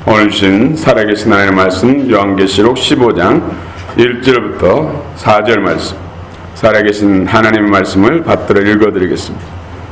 오늘 주신 살아계신 하나님의 말씀 요한계시록 15장 1절부터 4절 말씀, 살아계신 하나님의 말씀을 받들어 읽어드리겠습니다.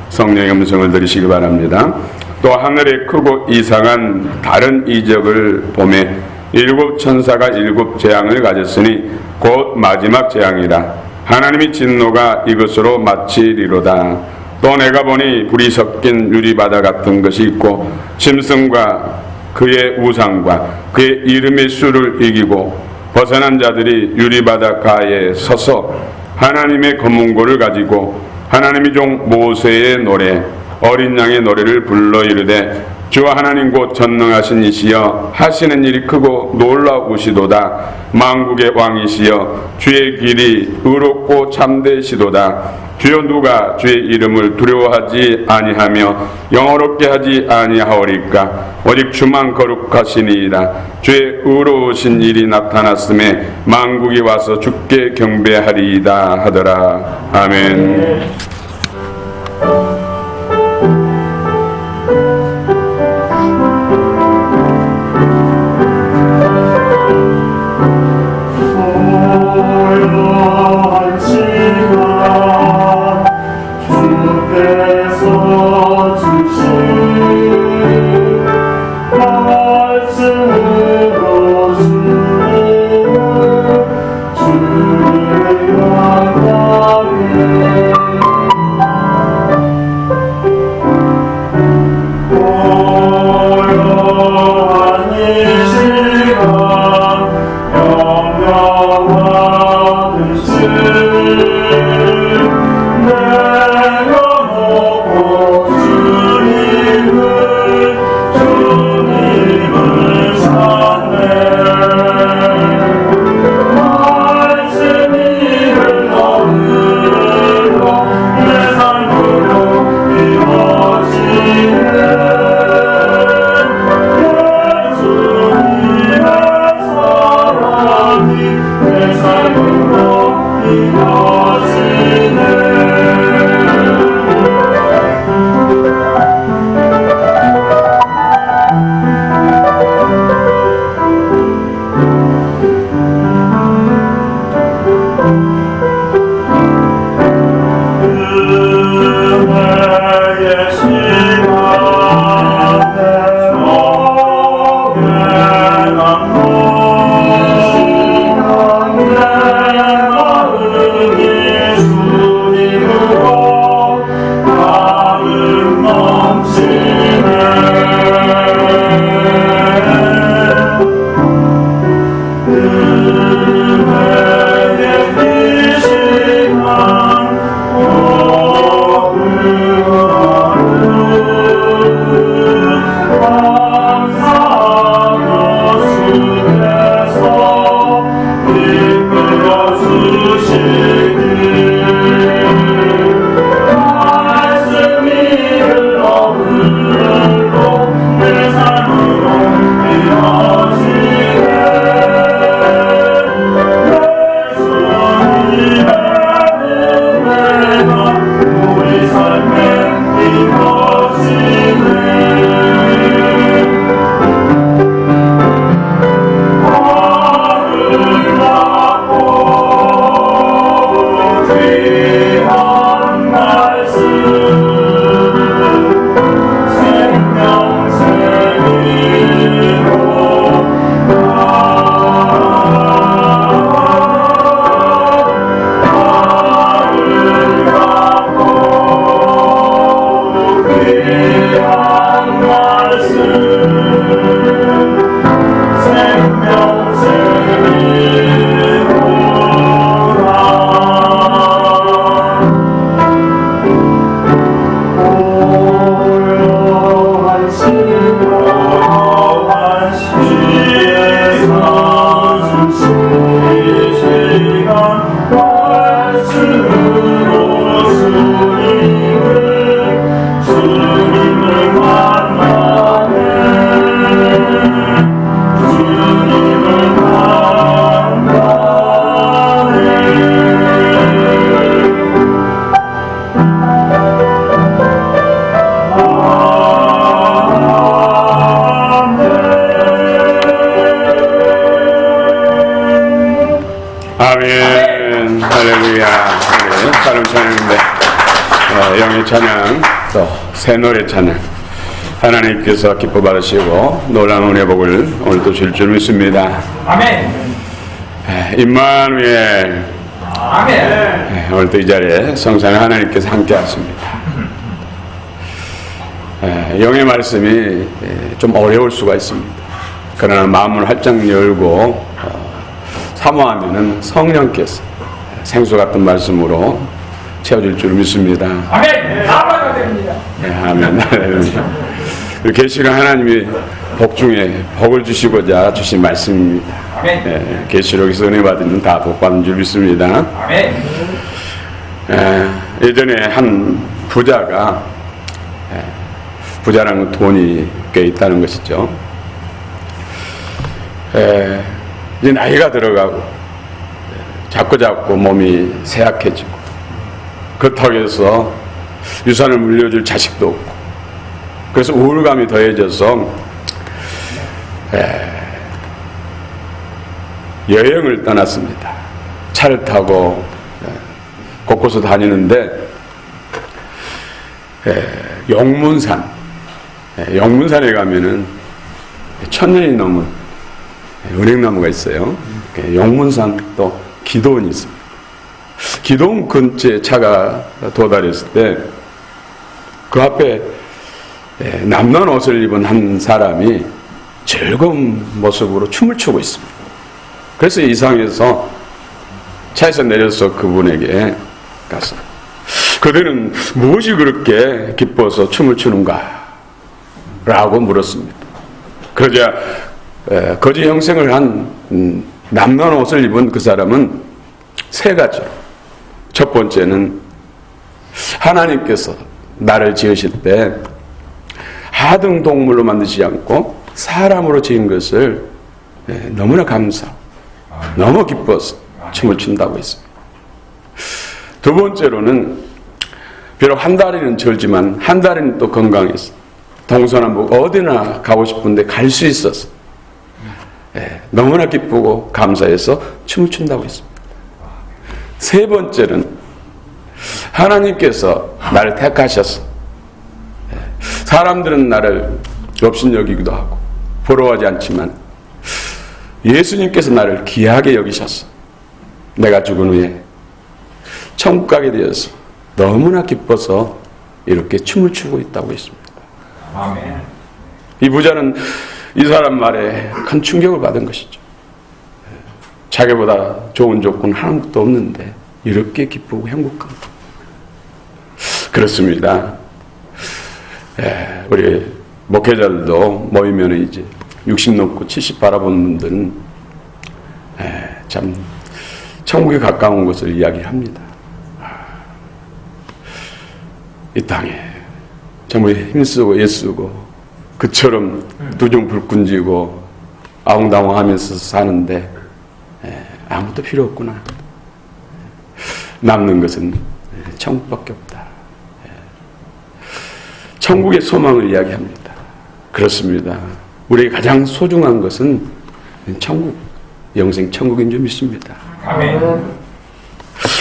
성령의 음성을 들으시기 바랍니다. 또 하늘에 크고 이상한 다른 이적을 보매 일곱 천사가 일곱 재앙을 가졌으니 곧 마지막 재앙이라. 하나님의 진노가 이것으로 마치리로다. 또 내가 보니 불이 섞인 유리바다 같은 것이 있고 짐승과 그의 우상과 그의 이름의 수를 이기고 벗어난 자들이 유리바닷가에 서서 하나님의 검은고를 가지고 하나님의 종 모세의 노래 어린 양의 노래를 불러 이르되 주와 하나님 곧 전능하신 이시여 하시는 일이 크고 놀라우시도다. 만국의 왕이시여 주의 길이 의롭고 참되시도다. 주여 누가 주의 이름을 두려워하지 아니하며 영어롭게 하지 아니하오리까. 오직 주만 거룩하시니이다. 주의 의로우신 일이 나타났음에 만국이 와서 주께 경배하리이다 하더라. 아멘. 아멘. 할렐루야. 우리 다른 찬양인데 영의 찬양 또 새 노래 찬양 하나님께서 기뻐 받으시고 놀라운 은혜 복을 오늘도 줄 줄 믿습니다. 아멘. 임마누엘. 아멘. 오늘도 이 자리에 성삼위 하나님께서 함께 하십니다. 영의 말씀이 좀 어려울 수가 있습니다. 그러나 마음을 활짝 열고 사모하면은 성령께서 생수 같은 말씀으로 채워줄 줄 믿습니다. 아멘. 나아가 됩니다. 아멘. 할렐루야. 계시가 하나님이 복 중에 복을 주시고자 주신 말씀입니다. 아멘. 계시록에서 은혜 받으면 다 복 받는 줄 믿습니다. 아멘. 예전에 한 부자가 부자라는 건 돈이 꽤 있다는 것이죠. 이제 나이가 들어가고 자꾸 몸이 쇠약해지고 그렇다고 해서 유산을 물려줄 자식도 없고 그래서 우울감이 더해져서 여행을 떠났습니다. 차를 타고 곳곳을 다니는데 영문산에 가면은 1000년이 넘은 은행나무가 있어요. 영문산 또 기도원이 있습니다. 기도원 근처에 차가 도달했을 때 그 앞에 남는 옷을 입은 한 사람이 즐거운 모습으로 춤을 추고 있습니다. 그래서 이상해서 차에서 내려서 그분에게 가서 그대는 무엇이 그렇게 기뻐서 춤을 추는가? 라고 물었습니다. 그러자 거지 형생을 한 남는 옷을 입은 그 사람은 세 가지로 첫 번째는 하나님께서 나를 지으실 때 하등 동물로 만드지 않고 사람으로 지은 것을 너무나 너무 기뻐서 춤을 춘다고 했습니다. 두 번째로는 비록 한 다리는 절지만 한 다리는 또 건강해서 동서남북 어디나 가고 싶은데 갈 수 있어서 너무나 기쁘고 감사해서 춤을 춘다고 했습니다. 세 번째는 하나님께서 나를 택하셔서 사람들은 나를 업신여기기도 하고 부러워하지 않지만 예수님께서 나를 귀하게 여기셔서 내가 죽은 후에 천국 가게 되어서 너무나 기뻐서 이렇게 춤을 추고 있다고 했습니다. 아멘. 이 부자는 이 사람 말에 큰 충격을 받은 것이죠. 자기보다 좋은 조건 하나도 없는데 이렇게 기쁘고 행복한 것. 그렇습니다. 우리 목회자들도 모이면 이제 60 넘고 70 바라보는 분들은 참 천국에 가까운 것을 이야기합니다. 이 땅에 정말 힘쓰고 애쓰고 그처럼 두중 불끈지고 아웅다웅하면서 사는데 아무것도 필요 없구나. 남는 것은 천국밖에 없다. 천국의 소망을 이야기합니다. 그렇습니다. 우리에게 가장 소중한 것은 천국, 영생 천국인 줄 믿습니다. 아멘.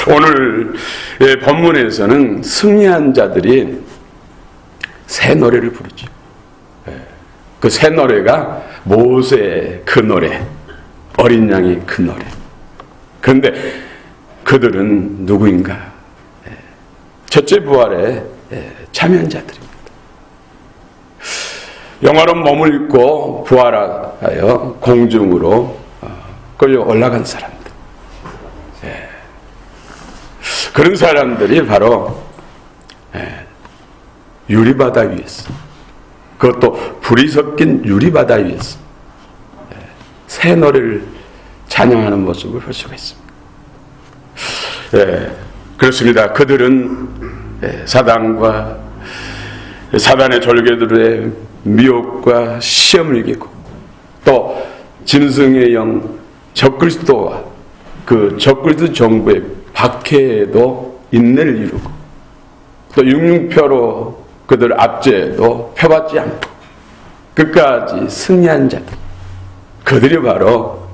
오늘 본문에서는 승리한 자들이 새 노래를 부르죠. 그 새 노래가 모세의 그 노래, 어린 양의 그 노래. 그런데 그들은 누구인가? 첫째 부활에 참여한 자들입니다. 영화로운 몸을 입고 부활하여 공중으로 끌려 올라간 사람들. 그런 사람들이 바로 유리바다 위에서, 그것도 불이 섞인 유리바다 위에서 새 노래를 찬양하는 모습을 볼 수가 있습니다. 그렇습니다. 그들은 사단과 사단의 졸개들의 미혹과 시험을 이기고 또 짐승의 영 적그리스도와 그 적그리스도 정부의 박해에도 인내를 이루고 또 육륜표로 그들 압제에도 표받지 않고 끝까지 승리한 자들, 그들이 바로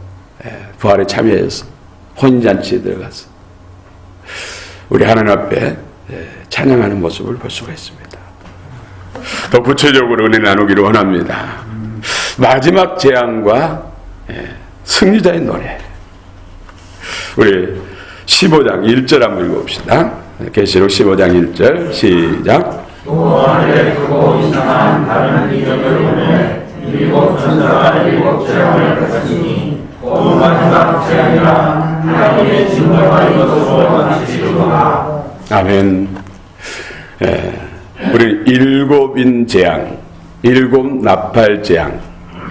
부활에 참여해서 혼인잔치에 들어가서 우리 하나님 앞에 찬양하는 모습을 볼 수가 있습니다. 더 구체적으로 은혜 나누기를 원합니다. 마지막 재앙과 승리자의 노래. 우리 15장 1절 한번 읽어봅시다. 계시록 15장 1절 시작. 또 하늘에 크고 이상한 다른 이적을 보내 일곱 천사가 일곱 재앙을 가졌으니 곧 마지막 재앙이라 하나님의 진노가 이것으로 마치리로다. 아멘. 우리 일곱인 재앙, 일곱 나팔 재앙,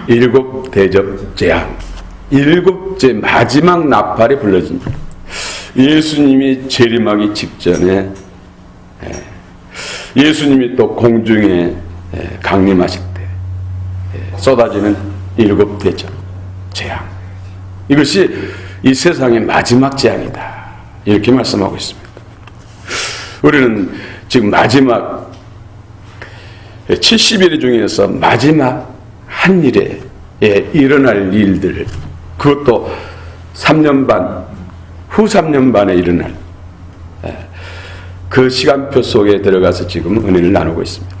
일곱 대접 재앙, 일곱째 마지막 나팔이 불러진 예수님이 재림하기 직전에 예수님이 또 공중에 강림하실 때 쏟아지는 일곱 대접 재앙, 이것이 이 세상의 마지막 재앙이다, 이렇게 말씀하고 있습니다. 우리는 지금 마지막 70일 중에서 마지막 한 일에 일어날 일들, 그것도 3년 반, 후 3년 반에 일어날 그 시간표 속에 들어가서 지금 은혜를 나누고 있습니다.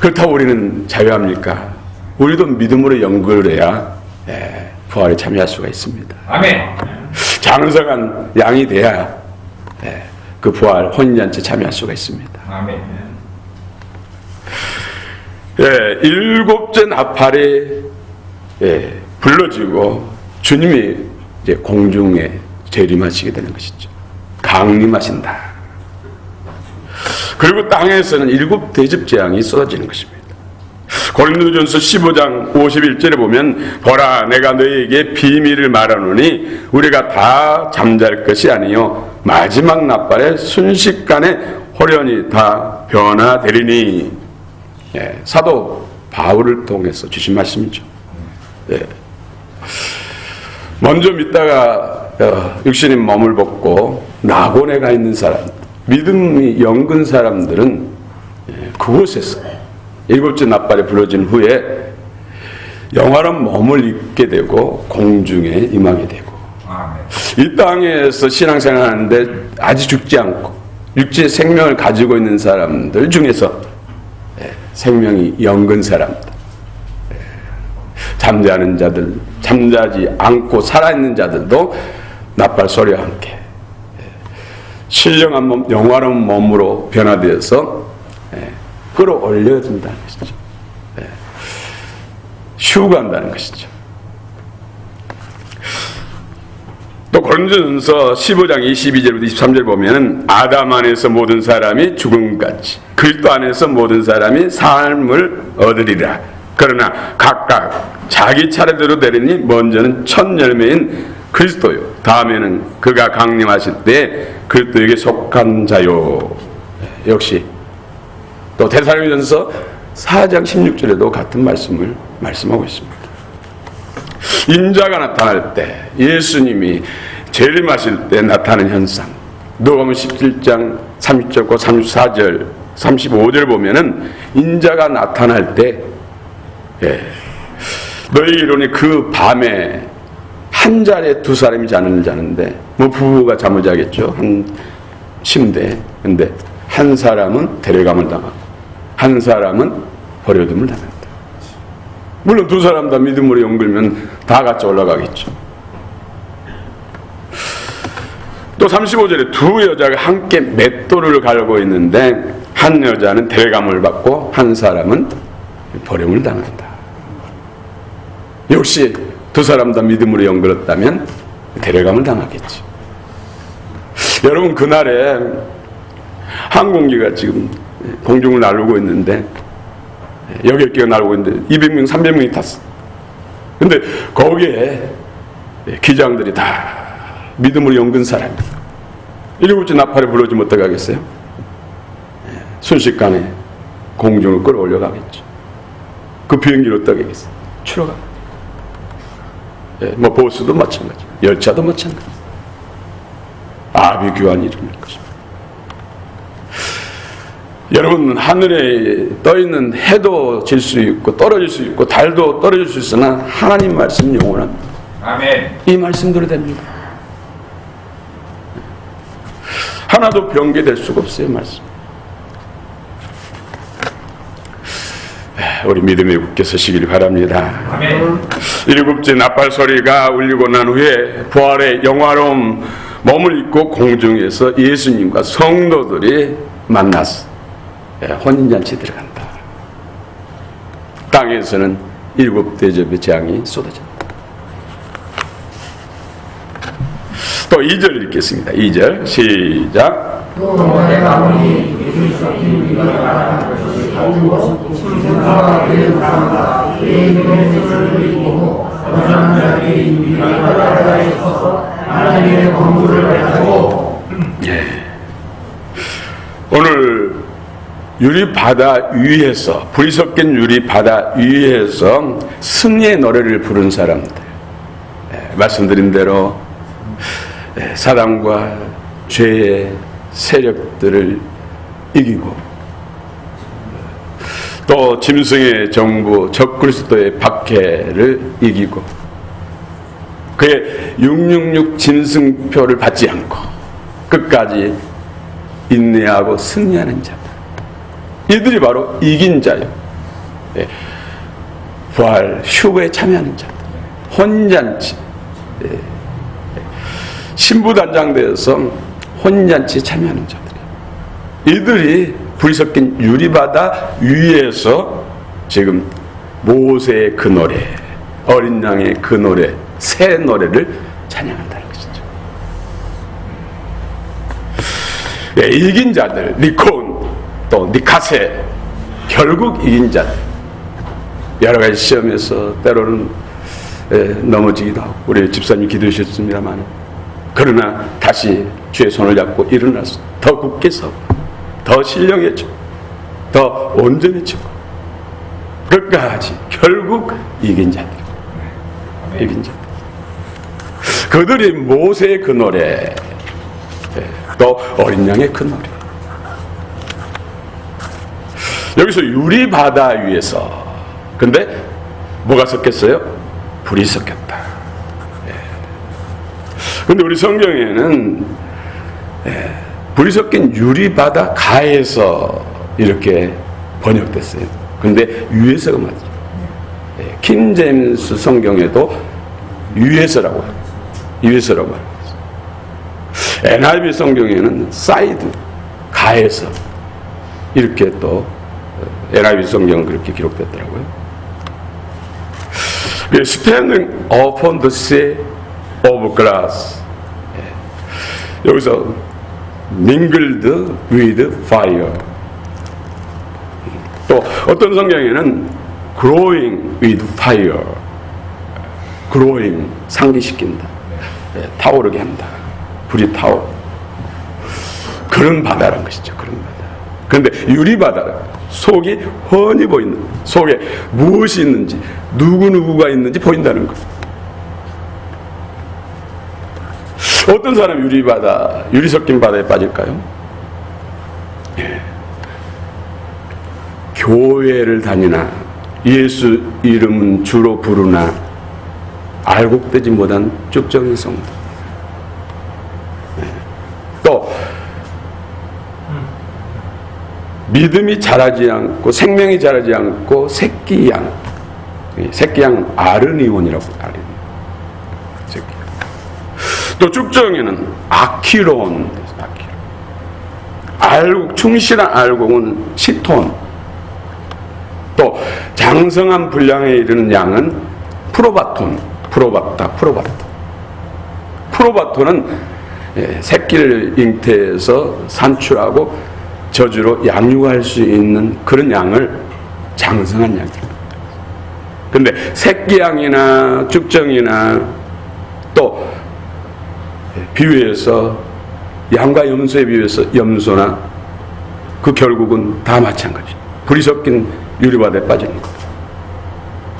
그렇다고 우리는 자유합니까? 우리도 믿음으로 연결해야 부활에 참여할 수가 있습니다. 아멘. 장성한 양이 돼야 그 부활 혼인잔치에 참여할 수가 있습니다. 아멘. 일곱째 나팔이 불러지고 주님이 이제 공중에 재림하시게 되는 것이죠. 강림하신다. 그리고 땅에서는 일곱 대접 재앙이 쏟아지는 것입니다. 고린도전서 15장 51절에 보면 보라 내가 너희에게 비밀을 말하노니 우리가 다 잠잘 것이 아니요 마지막 나팔에 순식간에 호련히 다 변화되리니. 사도 바울을 통해서 주신 말씀이죠. 먼저 믿다가 육신의 몸을 벗고 낙원에 가 있는 사람, 믿음이 영근 사람들은 그곳에서 일곱째 나팔에 불러진 후에 영원한 몸을 입게 되고 공중에 임하게 되고, 이 땅에서 신앙생활하는데 아직 죽지 않고 육체의 생명을 가지고 있는 사람들 중에서 생명이 영근 사람들, 잠자는 자들, 잠자지 않고 살아있는 자들도 나팔 소리와 함께 신령한 몸, 영원한 몸으로 변화되어서 끌어올려진다는 것이죠. 휴가한다는 것이죠. 또 고린도전서 15장 22절부터 23절 보면은 아담 안에서 모든 사람이 죽음같이 그리스도 안에서 모든 사람이 삶을 얻으리라. 그러나 각각 자기 차례대로 되리니 먼저는 첫 열매인 그리스도요, 다음에는 그가 강림하실 때 그리스도에게 속한 자요. 역시 또 데살로니가전서 4장 16절에도 같은 말씀을 말씀하고 있습니다. 인자가 나타날 때, 예수님이 재림하실 때 나타나는 현상, 누가복음 17장 30절과 34절 35절 보면은 인자가 나타날 때 너희 이론이 그 밤에 한 자리에 두 사람이 자는데 뭐 부부가 잠을 자겠죠, 한 침대에. 근데 한 사람은 데려감을 당하고 한 사람은 버려둠을 당한다. 물론 두 사람 다 믿음으로 연결면 다 같이 올라가겠죠. 또 35절에 두 여자가 함께 맷돌을 갈고 있는데 한 여자는 데려감을 받고 한 사람은 버림을 당한다. 역시 두 사람 다 믿음으로 연결했다면 데려감을 당하겠지. 여러분, 그날에 항공기가 지금 공중을 날고 있는데 여객기가 날고 있는데 200명, 300명이 탔어. 근데 거기에 기장들이 다 믿음으로 연근 사람이에요. 일곱째 나팔에 불러주면 어떡하겠어요? 순식간에 공중을 끌어올려가겠죠. 그 비행기를 어떻게 하겠어요? 추락하. 뭐 보스도 마찬가지, 열차도 마찬가지. 아비규환이 일어날 것입니다. 여러분, 하늘에 떠있는 해도 질 수 있고 떨어질 수 있고 달도 떨어질 수 있으나 하나님 말씀은 영원합니다. 아멘. 이 말씀대로 됩니다. 하나도 변개될 수가 없어요. 말씀. 우리 믿음에 굳게 서시길 바랍니다. 아멘. 일곱째 나팔 소리가 울리고 난 후에 부활의 영화로움 몸을 입고 공중에서 예수님과 성도들이 만났어. 혼인잔치 들어간다. 땅에서는 일곱 대접의 재앙이 쏟아진다. 또 2절 읽겠습니다. 2절 시작. 또 내가 보니 예수 섞인 이가 말하는 것이 가지고 신선과 그의 사람과 그의 이름의 뜻을 이루고 어떤 자들이 유리가 바다에 서서 하나님의 권부를 가지고 오늘 유리 바다 위에서 불이 섞인 유리 바다 위에서 승리의 노래를 부른 사람들, 말씀드린 대로 사단과 죄의 세력들을 이기고 또 짐승의 정부 적그리스도의 박해를 이기고 그의 666 짐승표를 받지 않고 끝까지 인내하고 승리하는 자들, 이들이 바로 이긴 자요. 부활 휴거에 참여하는 자들, 혼잔치, 신부단장대에서 혼잔치에 참여하는 자들, 이들이 불이 섞인 유리바다 위에서 지금 모세의 그 노래, 어린 양의 그 노래, 새 노래를 찬양한다는 것이죠. 이긴 자들, 니콘, 또 니카세, 결국 이긴 자들, 여러 가지 시험에서 때로는 넘어지기도 하고, 우리 집사님 기도해 주셨습니다만, 그러나 다시 주의 손을 잡고 일어나서 더 굳게 서고 더 신령해지고 더 온전해지고 끝까지 결국 이긴 자들, 이긴 자들, 그들이 모세의 그 노래, 또 어린 양의 그 노래, 여기서 유리 바다 위에서, 근데 뭐가 섞였어요? 불이 섞였다. 근데 우리 성경에는 불이 섞인 유리 바다 가에서 이렇게 번역됐어요. 근데 위에서가 맞죠. 킹 제임스 성경에도 위에서라고 해요. 위에서라고 해요. NIV 성경에는 사이드, 가에서, 이렇게 또 NIV 성경은 그렇게 기록됐더라고요. Standing upon the sea of glass, 여기서 mingled with fire, 또 어떤 성경에는 growing with fire, growing, 상기시킨다, 타오르게 한다, 불이 타오, 그런 바다라는 것이죠. 그런 바다. 그런데 유리바다, 속이 훤히 보이는, 속에 무엇이 있는지, 누구누구가 있는지 보인다는 것. 어떤 사람이 유리바다, 유리 섞인 바다에 빠질까요? 교회를 다니나 예수 이름은 주로 부르나 알곡되지 못한 쭉정이 성도, 또 믿음이 자라지 않고 생명이 자라지 않고 새끼양 아르니온이라고, 새끼. 또 쭉정에는 아키론, 알곡, 충실한 알곡은 시톤, 또 장성한 분량에 이르는 양은 프로바토는 새끼를 잉태해서 산출하고 저주로 양육할 수 있는 그런 양을 장성한 양입니다. 근데 새끼양이나 쭉정이나 또 비유해서 양과 염소에 비유해서 염소나 그 결국은 다 마찬가지. 불이 섞인 유리바다에 빠지는 것,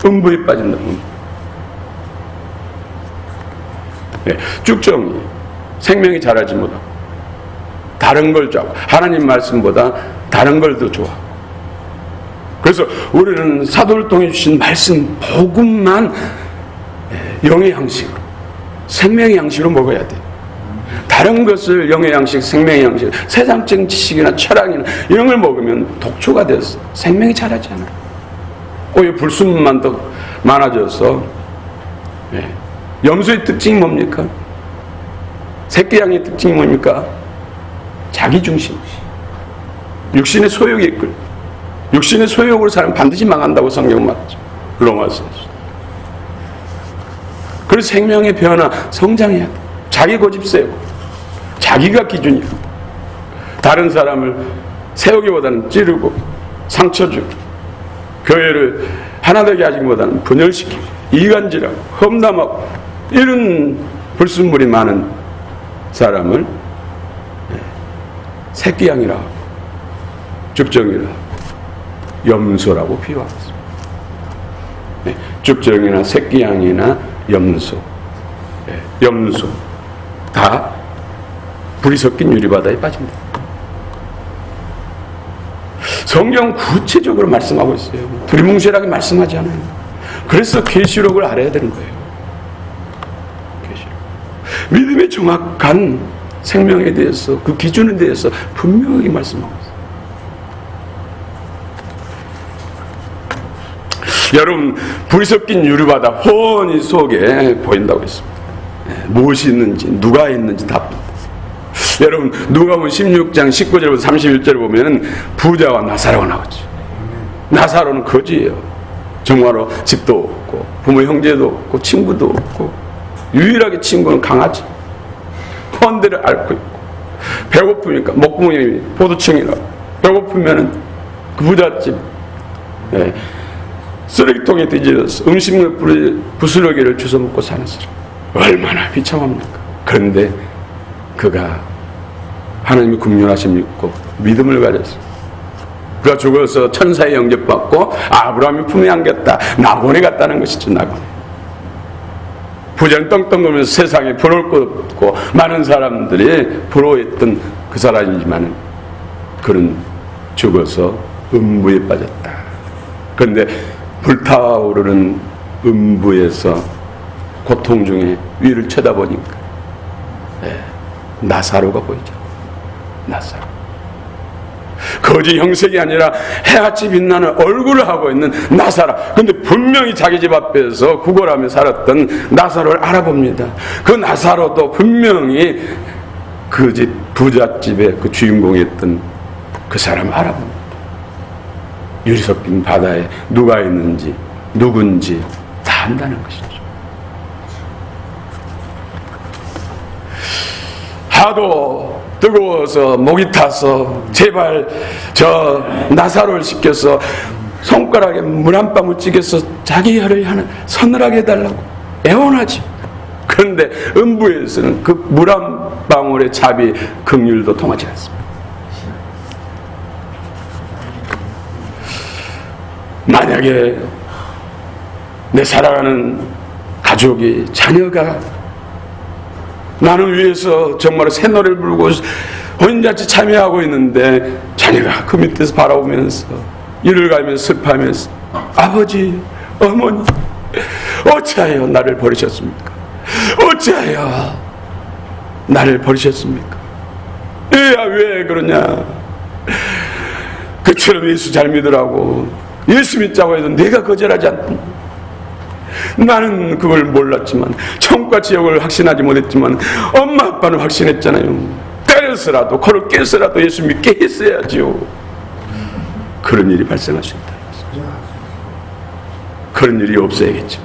음부에 빠진다. 쭉정이 생명이 자라지 못하고 다른 걸 좋아하고 하나님 말씀보다 다른 걸 더 좋아하고, 그래서 우리는 사도를 통해 주신 말씀 복음만 영의 양식으로, 생명의 양식으로 먹어야 돼. 다른 것을 영의 양식, 생명의 양식, 세상적인 지식이나 철학이나 이런 걸 먹으면 독초가 돼서 생명이 자라지 않아요. 오히려 불순만 더 많아져서. 염소의 특징이 뭡니까? 새끼 양의 특징이 뭡니까? 자기중심. 육신의 소욕이 이끌. 육신의 소욕으로 살면 반드시 망한다고 성경은 말하죠. 로마서. 그래서 생명의 변화, 성장해야 돼. 자기 고집 세우고 자기가 기준이야. 다른 사람을 세우기보다는 찌르고 상처 주고 교회를 하나 되게 하기보다는 분열시키고 이간질하고 험담하고 이런 불순물이 많은 사람을 새끼양이라고 하고 죽정이라고 하고 염소라고 비유하겠습니다. 죽정이나 새끼양이나 염소, 염소 다 불이 섞인 유리바다에 빠집니다. 성경 구체적으로 말씀하고 있어요. 두리뭉실하게 말씀하지 않아요. 그래서 계시록을 알아야 되는 거예요. 계시록. 믿음의 정확한 생명에 대해서, 그 기준에 대해서 분명하게 말씀하고 있어요. 여러분, 불이 섞인 유리바다 훤히 속에 보인다고 했습니다. 무엇이 있는지, 누가 있는지 다 보입니다. 여러분, 누가복음 16장 19절부터 31절을 보면 부자와 나사로가 나오죠. 나사로는 거지예요. 정말로 집도 없고 부모 형제도 없고 친구도 없고 유일하게 친구는 강아지. 헌데를 앓고 있고 배고프니까 목구멍이 보두청이라고 배고프면은 그 부잣집 쓰레기통에 뒤집어서 음식물 부스러기를 주워 먹고 사는 사람. 얼마나 비참합니까? 그런데 그가 하나님의 긍휼하심 믿고 믿음을 가졌어요. 그가 죽어서 천사의 영접받고 아브라함이 품에 안겼다. 나곤에 갔다는 것이죠. 나곤에. 부자는 떵떵 거면서 세상에 부러울 것 없고 많은 사람들이 부러워했던 그 사람이지만 그는 죽어서 음부에 빠졌다. 그런데 불타오르는 음부에서 고통 중에 위를 쳐다보니까 나사로가 보이죠. 나사로. 거지 형색이 아니라 해같이 빛나는 얼굴을 하고 있는 나사로. 근데 분명히 자기 집 앞에서 구걸하며 살았던 나사로를 알아봅니다. 그 나사로도 분명히 그 집 부잣집의 그 주인공이었던 그 사람을 알아봅니다. 유리 섞인 바다에 누가 있는지 누군지 다 안다는 것이죠. 하도 뜨거워서 목이 타서 제발 저 나사로를 시켜서 손가락에 물 한 방울 찍어서 자기 혈을 서늘하게 해달라고 애원하지. 그런데 음부에서는 그 물 한 방울의 자비 긍휼도 통하지 않습니다. 만약에 내 사랑하는 가족이 자녀가 나는 위해서 정말 새노래를 부르고 혼인잔치 참여하고 있는데 자녀가 그 밑에서 바라보면서 이를 가면서 슬퍼하면서 아버지, 어머니 어찌하여 나를 버리셨습니까? 어찌하여 나를 버리셨습니까? 얘야 왜 그러냐? 그처럼 예수 잘 믿으라고 예수 믿자고 해도 내가 거절하지 않던 나는 그걸 몰랐지만 천국과 지옥을 확신하지 못했지만 엄마 아빠는 확신했잖아요. 때려서라도 코를 깨서라도 예수 믿게 했어야지요. 그런 일이 발생할 수 있다. 그런 일이 없어야겠죠.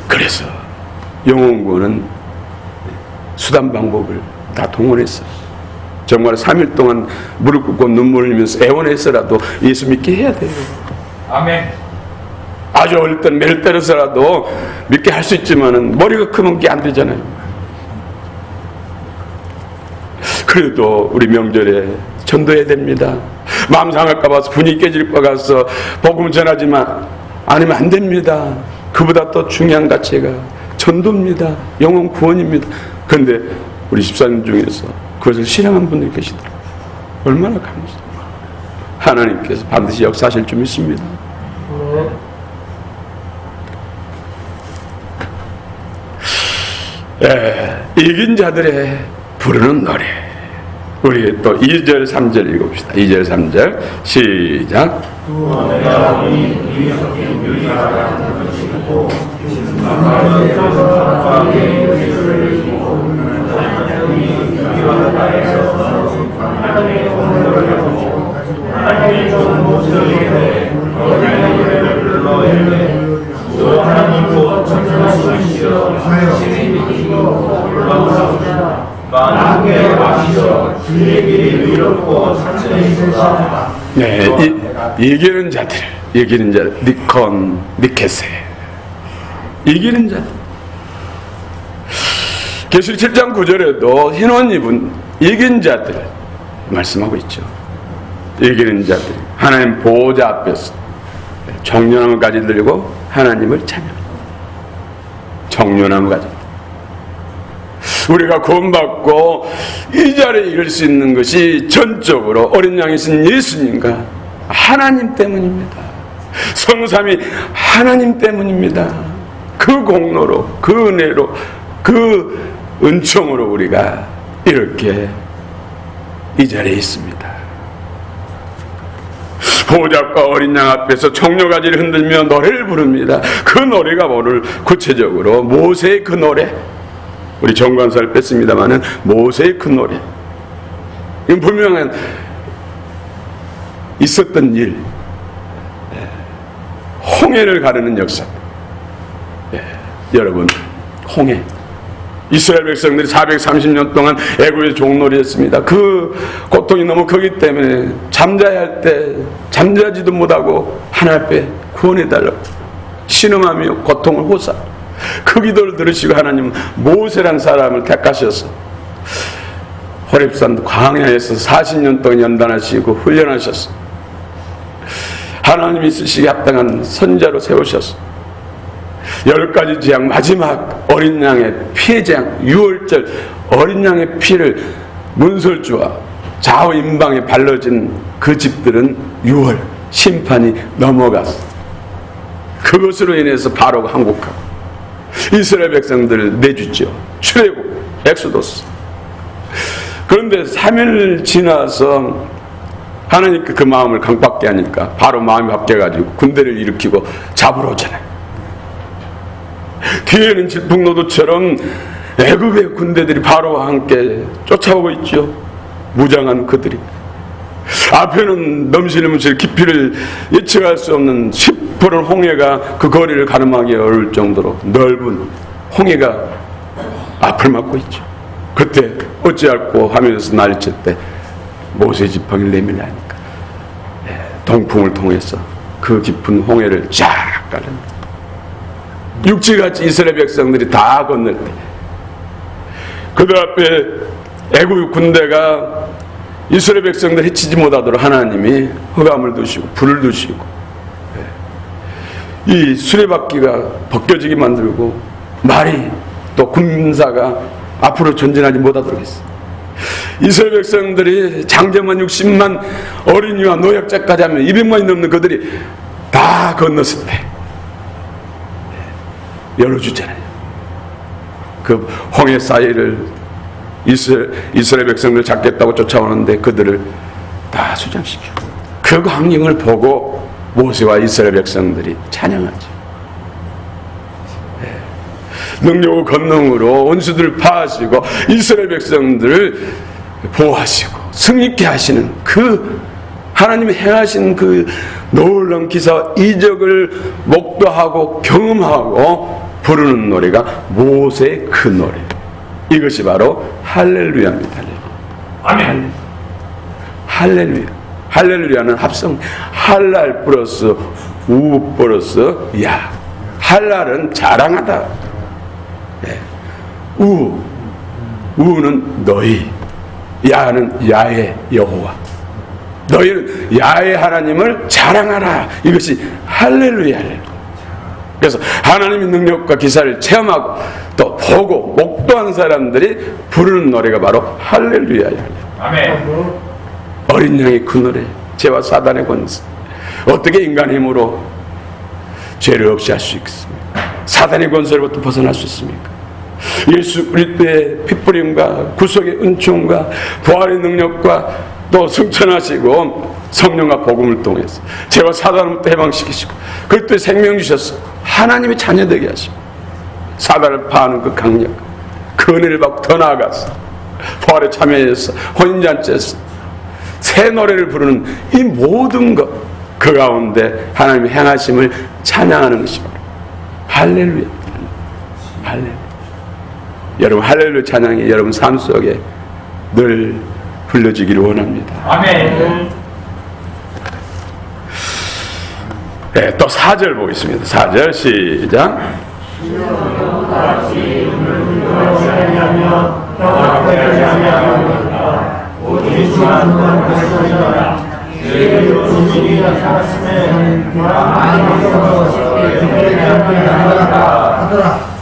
그래서 영혼구원은 수단 방법을 다 동원했어요. 정말 3일 동안 무릎 꿇고 눈물을 흘리면서 애원해서라도 예수 믿게 해야 돼요. 아멘. 아주 어릴 땐 매를 때려서라도 믿게 할 수 있지만은 머리가 크면 그게 안 되잖아요. 그래도 우리 명절에 전도해야 됩니다. 마음 상할까 봐서 분위기 깨질 것 같아서 복음 전하지만 아니면 안 됩니다. 그보다 더 중요한 가치가 전도입니다. 영혼 구원입니다. 그런데 우리 집사님 중에서 그것을 실행한 분들이 계시더라고요. 얼마나 감사합니다. 하나님께서 반드시 역사하실 줄 믿습니다. 이긴 자들의 부르는 노래. 우리 또 2절 3절 읽읍시다. 2절 3절 시작. 내가 보니 이 섞인 유리가 같은 것이 있고 하나님의 좋은 모습을 어린아이를 불러 이르되 또 하나님 곧 천천하시시오 신이시고 불러오시오 만국의 왕이시오 주의 길이 의롭고 찬천하시도다. 네, 이기는 자들, 니콘, 니케세, 이기는 자들. 계시록 7장 9절에도 흰 옷 입은 이긴 자들 말씀하고 있죠. 이기는 자들, 하나님 보호자 앞에서 정련나무까지 들고 하나님을 찬양. 정련나무까지. 우리가 구원받고 이 자리에 이를 수 있는 것이 전적으로 어린 양이신 예수님과 하나님 때문입니다. 성삼위 하나님 때문입니다. 그 공로로, 그 은혜로, 그 은총으로 우리가 이렇게 이 자리에 있습니다. 보호자과 어린 양 앞에서 청려가지를 흔들며 노래를 부릅니다. 그 노래가 뭐를 구체적으로 모세의 그 노래, 우리 정관사를 뺐습니다마는 모세의 그 노래, 이건 분명한 있었던 일, 홍해를 가르는 역사. 여러분, 홍해, 이스라엘 백성들이 430년 동안 애굽의 종놀이했습니다. 그 고통이 너무 크기 때문에 잠자야 할 때 잠자지도 못하고 하나님 앞에 구원해달라고 신음하며 고통을 호소. 그 기도를 들으시고 하나님은 모세라는 사람을 택하셔서 호렙산 광야에서 40년 동안 연단하시고 훈련하셨어. 하나님이 쓰시기 합당한 선자로 세우셨어. 10가지 재앙 마지막 어린 양의 피해 재앙, 유월절 어린 양의 피를 문설주와 좌우 임방에 발라진 그 집들은 6월 심판이 넘어갔어. 그것으로 인해서 바로가 항복하고 이스라엘 백성들을 내주죠. 출애굽, 엑소도스. 그런데 3일 지나서 하나님께 그 마음을 강박게 하니까 바로 마음이 바뀌어가지고 군대를 일으키고 잡으러 오잖아요. 뒤에는 질풍노도처럼 애굽의 군대들이 바로와 함께 쫓아오고 있죠. 무장한 그들이. 앞에는 넘실넘실 깊이를 예측할 수 없는 시퍼런 홍해가 그 거리를 가늠하기 어려울 정도로 넓은 홍해가 앞을 막고 있죠. 그때 어찌할꼬 하면서 날칠 때 모세 지팡이를 내밀라니까 동풍을 통해서 그 깊은 홍해를 쫙 가릅니다. 육지같이 이스라엘 백성들이 다 건널 때 그들 앞에 애굽 군대가 이스라엘 백성들 해치지 못하도록 하나님이 흑암을 두시고 불을 두시고 이 수레바퀴가 벗겨지게 만들고 말이 또 군사가 앞으로 전진하지 못하도록 했어요. 이스라엘 백성들이 장정만 60만 어린이와 노약자까지 하면 200만이 넘는 그들이 다 건넜을 때 열어주잖아요. 그 홍해 사이를 이스라엘 백성들 잡겠다고 쫓아오는데 그들을 다 수장시키고 그 광경을 보고 모세와 이스라엘 백성들이 찬양하죠. 능력과 권능으로 원수들을 파하시고 이스라엘 백성들을 보호하시고 승리케 하시는 그 하나님이 행하신 그 놀라운 기사와 이적을 목도하고 경험하고 부르는 노래가 모세의 그 노래. 이것이 바로 할렐루야입니다. 아멘. 할렐루야. 할렐루야는 합성. 할랄 플러스 우 플러스 야. 할랄은 자랑하다. 우는 너희, 야는 야의 여호와. 너희는 야의 하나님을 자랑하라. 이것이 할렐루야. 그래서 하나님의 능력과 기사를 체험하고 또 보고 목도한 사람들이 부르는 노래가 바로 할렐루야야. 아멘. 어린 양의 그 노래, 죄와 사단의 권세. 어떻게 인간의 힘으로 죄를 없이 할 수 있겠습니까? 사단의 권세로부터 벗어날 수 있습니까? 예수 그리스도의 핏부림과 구속의 은총과 부활의 능력과 또 승천하시고 성령과 복음을 통해서 죄와 사단으로부터 해방시키시고 그리스도의 생명 주셔서 하나님의 자녀되게 하시고 사단을 파하는 그 강력, 그 은혜를 받고 더 나아가서 부활에 참여해서 혼인잔치에서 새 노래를 부르는 이 모든 것, 그 가운데 하나님의 행하심을 찬양하는 것이 바로 할렐루야. 할렐루야. 여러분 할렐루야 찬양이 여러분 삶 속에 늘 불러지기를 원합니다. 아멘. 네, 또 4절 보겠습니다. 4절 시작.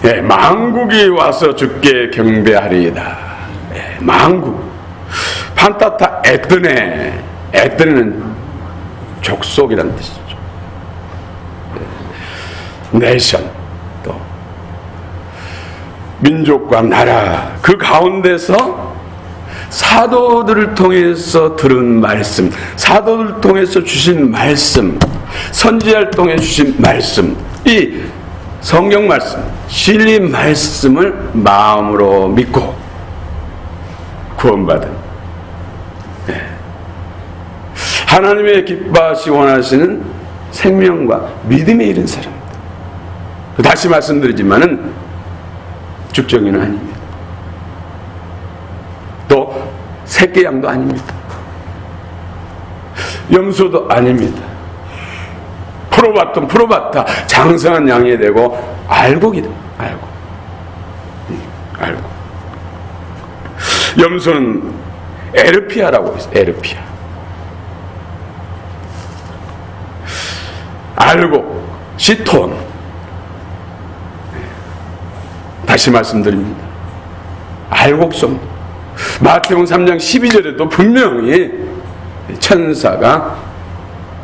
네, 만국이 와서 주께 경배하리이다. 네, 만국. 판타타 에뜨네. 에뜨네는 족속이라는 뜻이죠. 네이션, 또 민족과 나라, 그 가운데서 사도들을 통해서 들은 말씀, 사도들을 통해서 주신 말씀, 선지자를 통해 주신 말씀, 이 성경 말씀, 진리 말씀을 마음으로 믿고 구원받은, 네, 하나님의 기뻐하시 원하시는 생명과 믿음에 이른 사람. 다시 말씀드리지만은 죽정이는 아닙니다. 또 새끼 양도 아닙니다. 염소도 아닙니다. 프로바타 장성한 양이 되고 알곡이다. 알곡. 염소는 에르피아라고 있어요. 에르피아. 알곡, 시톤. 다시 말씀드립니다. 알곡성. 마태복음 3장 12절에도 분명히 천사가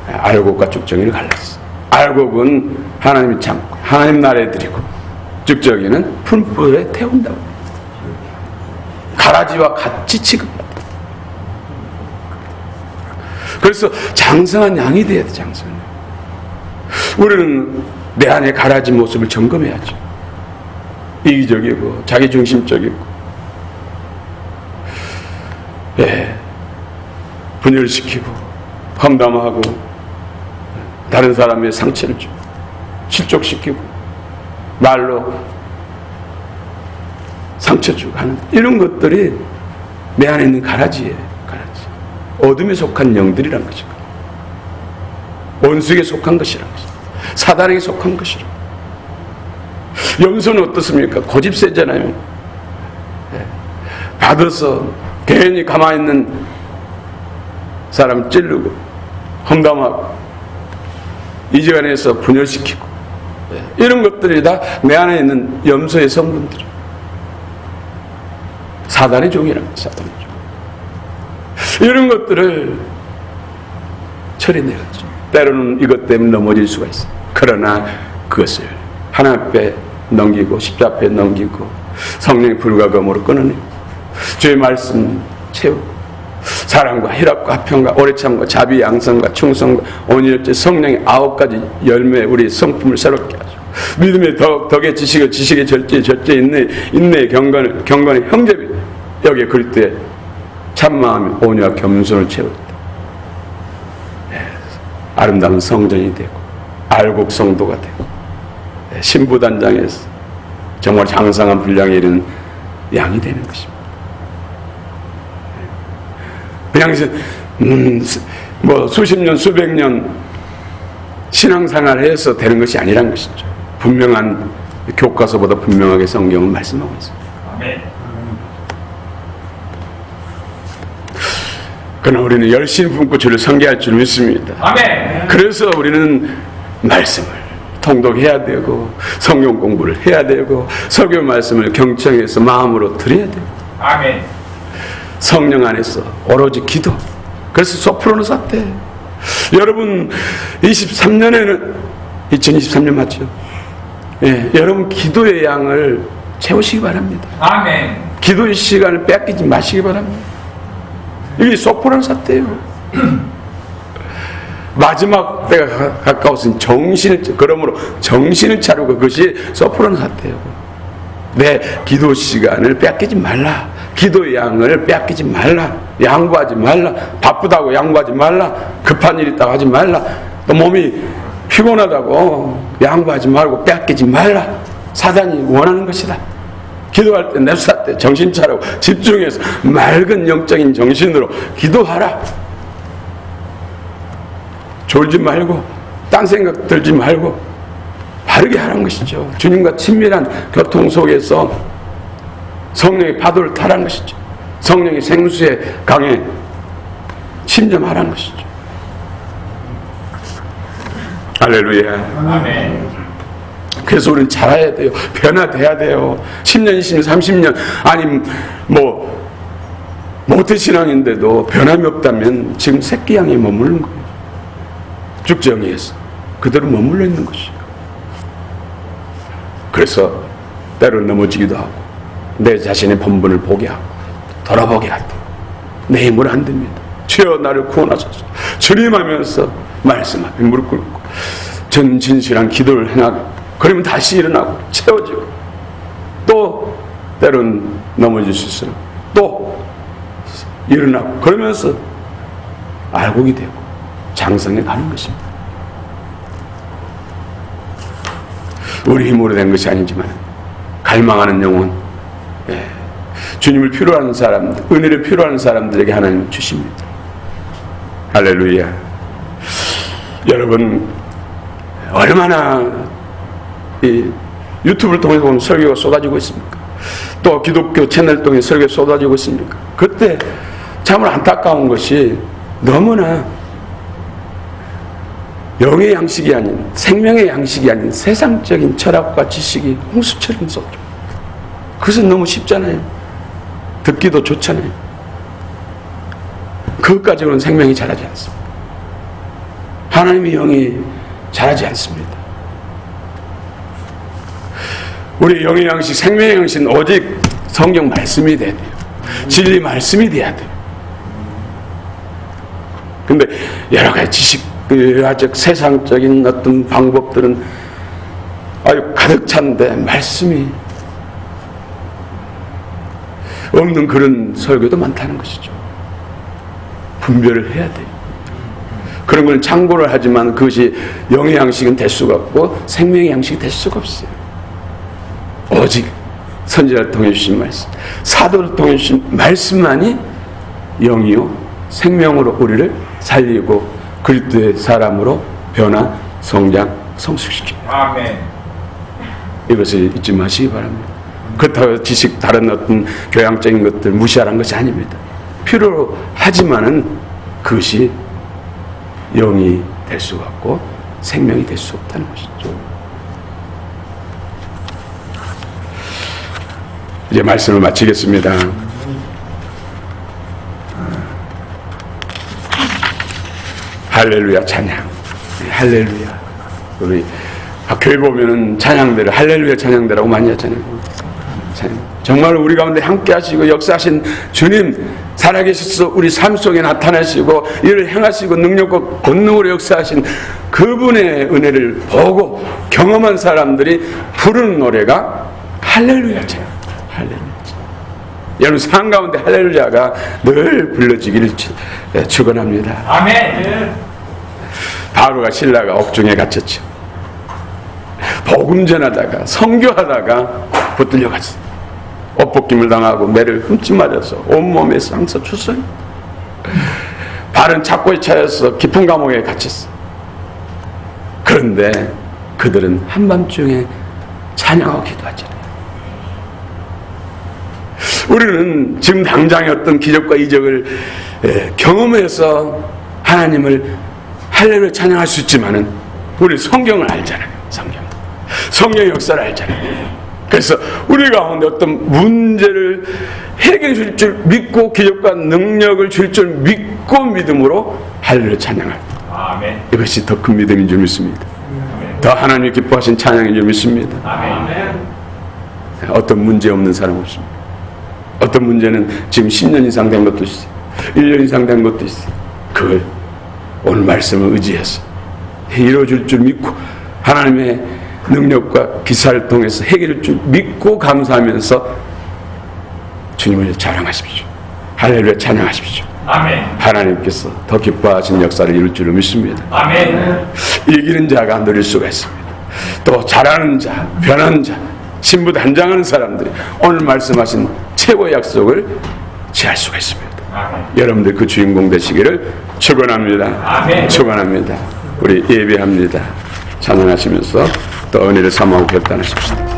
알곡과 죽정이를 갈랐어. 알곡은 하나님이 참고 하나님 나라에 드리고 죽정이는 풀뿌에 태운다고. 가라지와 같이 취급받다. 그래서 장성한 양이 돼야 돼. 장성한 양. 우리는 내 안의 가라지 모습을 점검해야죠. 이기적이고 자기중심적이고, 예, 분열시키고 험담하고 다른 사람의 상처를 주고 실족시키고 말로 상처 주고 하는 이런 것들이 내 안에 있는 가라지예요. 가라지. 어둠에 속한 영들이란 것이고 원수에게 속한 것이란 것이고 사단에게 속한 것이란. 염소는 어떻습니까? 고집세잖아요. 네. 받아서 괜히 가만히 있는 사람 찌르고 험담하고 이지간해서 분열시키고, 네. 이런 것들이 다 내 안에 있는 염소의 성분들이에요. 사단의 종이란 거예요. 사단의 종. 이런 것들을 처리내야죠. 때로는 이것 때문에 넘어질 수가 있어요. 그러나 그것을 하나님 앞에 넘기고 십자 앞에 넘기고 성령의 불과 검으로 끊어내고 주의 말씀 채우고 사랑과 희락과 화평과 오래참과 자비 양성과 충성과 온유협제 성령의 9가지 열매 우리 성품을 새롭게 하죠. 믿음의 덕의 지식의 절제 인내의 경건의 형제비 여기에 그리스도의 참마음이 온유와 겸손을 채웠다. 아름다운 성전이 되고 알곡 성도가 되고 신부단장에서 정말 장성한 분량에 이르는 양이 되는 것입니다. 그냥 뭐 수십 년 수백 년 신앙생활을 해서 되는 것이 아니란 것이죠. 분명한 교과서보다 분명하게 성경은 말씀하고 있습니다. 아멘. 그러나 우리는 열심히 품고 주를 섬겨할 줄 믿습니다. 아멘. 그래서 우리는 말씀을 통독해야 되고 성경 공부를 해야 되고 설교 말씀을 경청해서 마음으로 드려야 되고 아멘. 성령 안에서 오로지 기도. 그래서 소프로노 사태. 여러분 23년에는 2023년 맞죠? 예, 여러분 기도의 양을 채우시기 바랍니다. 아멘. 기도의 시간을 뺏기지 마시기 바랍니다. 이게 소포란 사태예요. 마지막 때가 가까웠으니 그러므로 정신을 차리고, 그것이 소포란 사태예요. 내 기도 시간을 뺏기지 말라. 기도의 양을 뺏기지 말라. 양보하지 말라. 바쁘다고 양보하지 말라. 급한 일 있다고 하지 말라. 또 몸이 피곤하다고 양보하지 말고 뺏기지 말라. 사단이 원하는 것이다. 기도할 때, 냅살 때 정신 차리고 집중해서 맑은 영적인 정신으로 기도하라. 졸지 말고 딴 생각 들지 말고 바르게 하라는 것이죠. 주님과 친밀한 교통 속에서 성령의 파도를 타라는 것이죠. 성령의 생수의 강에 침잠하라는 것이죠. 할렐루야. 아멘. 그래서 우리는 자라야 돼요. 변화돼야 돼요. 10년, 20년, 30년, 아니 모태신앙인데도 변함이 없다면 지금 새끼양에 머무르는 거예요. 죽정이에서 그대로 머물러 있는 것이에요. 그래서 때로는 넘어지기도 하고 내 자신의 본분을 보게 하고 돌아보게 할 때 내 힘으로 안 됩니다. 주여 나를 구원하소서. 주님 하면서 말씀하며 무릎 꿇고 전진실한 기도를 행하고, 그러면 다시 일어나고 채워지고, 또 때로는 넘어질 수 있어요. 또 일어나고, 그러면서 알곡이 되고 장성해 가는 것입니다. 우리 힘으로 된 것이 아니지만 갈망하는 영혼, 주님을 필요하는 사람들, 은혜를 필요하는 사람들에게 하나님 주십니다. 할렐루야. 여러분 얼마나 이 유튜브를 통해서 보면 설교가 쏟아지고 있습니까? 또 기독교 채널 통해 설교가 쏟아지고 있습니까? 그때 참으로 안타까운 것이 너무나 영의 양식이 아닌, 생명의 양식이 아닌 세상적인 철학과 지식이 홍수처럼 쏟죠. 그것은 너무 쉽잖아요. 듣기도 좋잖아요. 그것까지로는 생명이 자라지 않습니다. 하나님의 영이 자라지 않습니다. 우리 영의 양식, 생명의 양식은 오직 성경 말씀이 돼야 돼요. 진리 말씀이 돼야 돼요. 근데 여러 가지 지식, 아직 세상적인 어떤 방법들은 아주 가득 찬데 말씀이 없는 그런 설교도 많다는 것이죠. 분별을 해야 돼요. 그런 걸 참고를 하지만 그것이 영의 양식은 될 수가 없고 생명의 양식이 될 수가 없어요. 오직 선지자를 통해 주신 말씀, 사도를 통해 주신 말씀만이 영이요 생명으로 우리를 살리고 그리스도의 사람으로 변화, 성장, 성숙시킵니다. 아멘. 이것을 잊지 마시기 바랍니다. 그렇다고 지식, 다른 어떤 교양적인 것들 무시하라는 것이 아닙니다. 필요하지만은 그것이 영이 될 수가 없고 생명이 될 수 없다는 것이죠. 이제 말씀을 마치겠습니다. 할렐루야 찬양. 할렐루야. 우리 교회 보면은 찬양대를 할렐루야 찬양대라고 많이 하잖아요. 정말 우리 가운데 함께 하시고 역사하신 주님 살아계셔서 우리 삶 속에 나타나시고 이를 행하시고 능력과 권능으로 역사하신 그분의 은혜를 보고 경험한 사람들이 부르는 노래가 할렐루야 찬양. 할렐루야 찬양. 여러분 삶 가운데 할렐루야가 늘 불러지기를 축원합니다. 아멘. 바로가 신라가 옥중에 갇혔죠. 복음 전하다가 선교하다가 붙들려 갔어요. 옷벗김을 당하고 매를 흠집 맞아서 온몸에 쌍서 출소요. 발은 착고에 차여서 깊은 감옥에 갇혔어. 그런데 그들은 한밤중에 찬양하고 기도하잖아요. 우리는 지금 당장의 어떤 기적과 이적을 경험해서 하나님을 할렐루야 찬양할 수 있지만은 우리 성경을 알잖아요. 성경의 역사를 알잖아요. 그래서 우리 가운데 어떤 문제를 해결해 줄 줄 믿고 기적과 능력을 줄 줄 믿고 믿음으로 할렐루야 찬양할 아멘. 이것이 더 큰 믿음인 줄 믿습니다. 더 하나님이 기뻐하신 찬양인 줄 믿습니다. 아멘. 어떤 문제 없는 사람 없습니다. 어떤 문제는 지금 10년 이상 된 것도 있어요. 1년 이상 된 것도 있어요. 그걸 오늘 말씀을 의지해서 이루어질 줄 믿고 하나님의 능력과 기사를 통해서 해결할 줄 믿고 감사하면서 주님을 자랑하십시오. 할렐루야 찬양하십시오. 아멘. 하나님께서 더 기뻐하신 역사를 이룰 줄을 믿습니다. 아멘. 이기는 자가 누릴 수가 있습니다. 또 잘하는 자, 변한 자, 신부단장하는 사람들이 오늘 말씀하신 최고의 약속을 취할 수가 있습니다. 아멘. 여러분들 그 주인공 되시기를 축원합니다. 아멘. 축원합니다. 우리 예배합니다. 찬양하시면서 또 은혜를 삼아오고 결단하십시다.